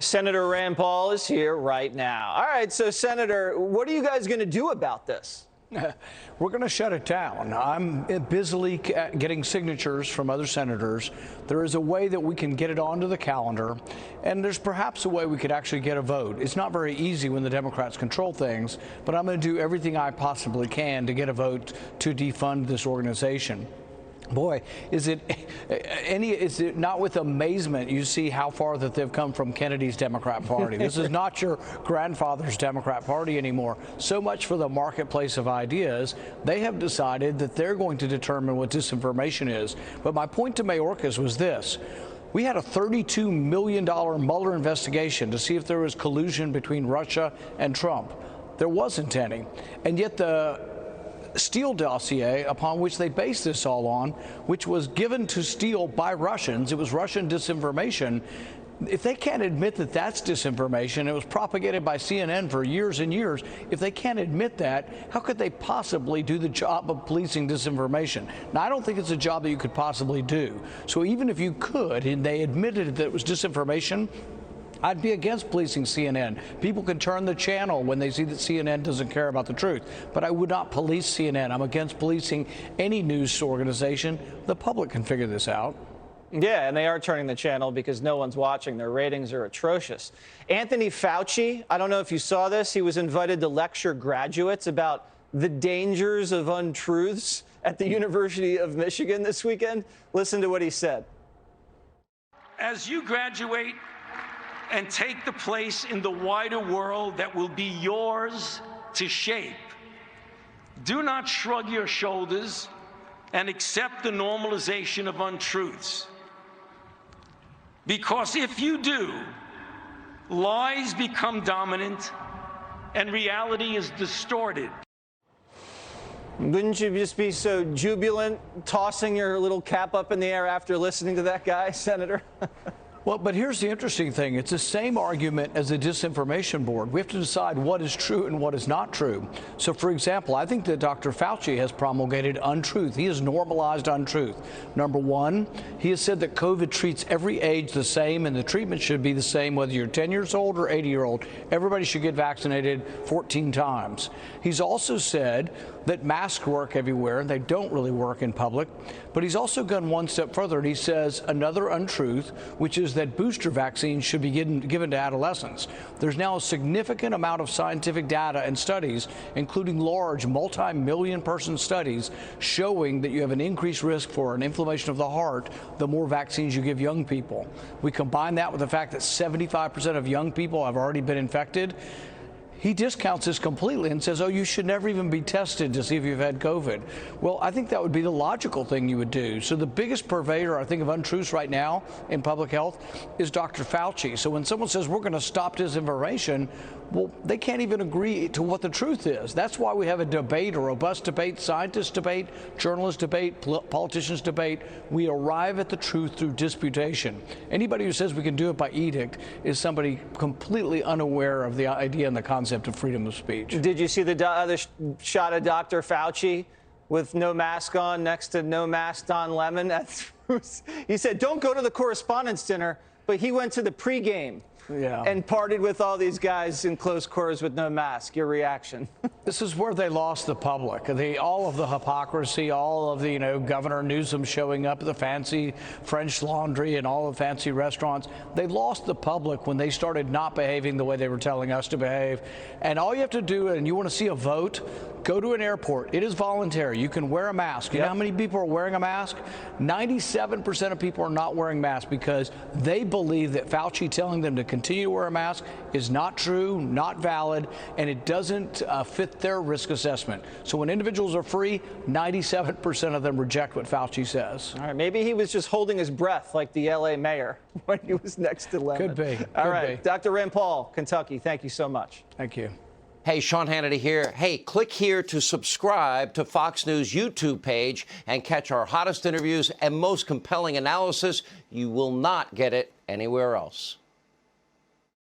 Senator Rand Paul is here right now. All right, so Senator, what are you guys going to do about this? We're going to shut it down. I'm busily getting signatures from other senators. There is a way that we can get it onto the calendar, and there's perhaps a way we could actually get a vote. It's not very easy when the Democrats control things, but I'm going to do everything I possibly can to get a vote to defund this organization. Boy, is it not with amazement you see how far that they've come from Kennedy's Democrat Party. This is not your grandfather's Democrat Party anymore. So much for the marketplace of ideas. They have decided that they're going to determine what disinformation is. But my point to Mayorkas was this. We had a $32 million Mueller investigation to see if there was collusion between Russia and Trump. There wasn't any. And yet the Steele dossier, upon which they based this all on, which was given to Steele by Russians, it was Russian disinformation. If they can't admit that that's disinformation, it was propagated by CNN for years and years. If they can't admit that, how could they possibly do the job of policing disinformation? Now, I don't think it's a job that you could possibly do. So even if you could, and they admitted that it was disinformation, I'd be against policing CNN. People can turn the channel when they see that CNN doesn't care about the truth. But I would not police CNN. I'm against policing any news organization. The public can figure this out. Yeah, and they are turning the channel because no one's watching. Their ratings are atrocious. Anthony Fauci, I don't know if you saw this. He was invited to lecture graduates about the dangers of untruths at the University of Michigan this weekend. Listen to what he said. As you graduate and take the place in the wider world that will be yours to shape, do not shrug your shoulders and accept the normalization of untruths. Because if you do, lies become dominant and reality is distorted. Wouldn't you just be so jubilant, tossing your little cap up in the air after listening to that guy, Senator? Well, but here's the interesting thing. It's the same argument as the Disinformation Board. We have to decide what is true and what is not true. So, for example, I think that Dr. Fauci has promulgated untruth. He has normalized untruth. Number one, he has said that COVID treats every age the same, and the treatment should be the same whether you're 10 years old or 80-year-old. Everybody should get vaccinated 14 times. He's also said that masks work everywhere, and they don't really work in public. But he's also gone one step further, and he says another untruth, which is that booster vaccines should be given to adolescents. There's now a significant amount of scientific data and studies, including large multi-million person studies, showing that you have an increased risk for an inflammation of the heart the more vaccines you give young people. We combine that with the fact that 75% of young people have already been infected. He discounts this completely and says, oh, you should never even be tested to see if you've had COVID. Well, I think that would be the logical thing you would do. So the biggest purveyor, I think, of untruths right now in public health is Dr. Fauci. So when someone says we're going to stop disinformation, well, they can't even agree to what the truth is. That's why we have a debate, a robust debate, scientists debate, journalists debate, politicians debate. We arrive at the truth through disputation. Anybody who says we can do it by edict is somebody completely unaware of the idea and the concept of freedom of speech. Did you see the other shot of Dr. Fauci with no mask on next to no mask Don Lemon? He said, don't go to the correspondence dinner, but he went to the pregame. Yeah. And partied with all these guys in close quarters with no mask. Your reaction? This is where they lost the public. All of the hypocrisy, all of the, Governor Newsom showing up at the fancy French Laundry and all the fancy restaurants. They lost the public when they started not behaving the way they were telling us to behave. And all you have to do, and you want to see a vote, go to an airport. It is voluntary. You can wear a mask. You know how many people are wearing a mask? 97% of people are not wearing masks because they believe that Fauci telling them to continue to wear a mask is not true, not valid, and it doesn't fit their risk assessment. So when individuals are free, 97% of them reject what Fauci says. All right, maybe he was just holding his breath like the LA mayor when he was next to Lemon. Could be. All right, Dr. Rand Paul, Kentucky, thank you so much. Thank you. Hey, Sean Hannity here. Hey, click here to subscribe to Fox News YouTube page and catch our hottest interviews and most compelling analysis. You will not get it anywhere else.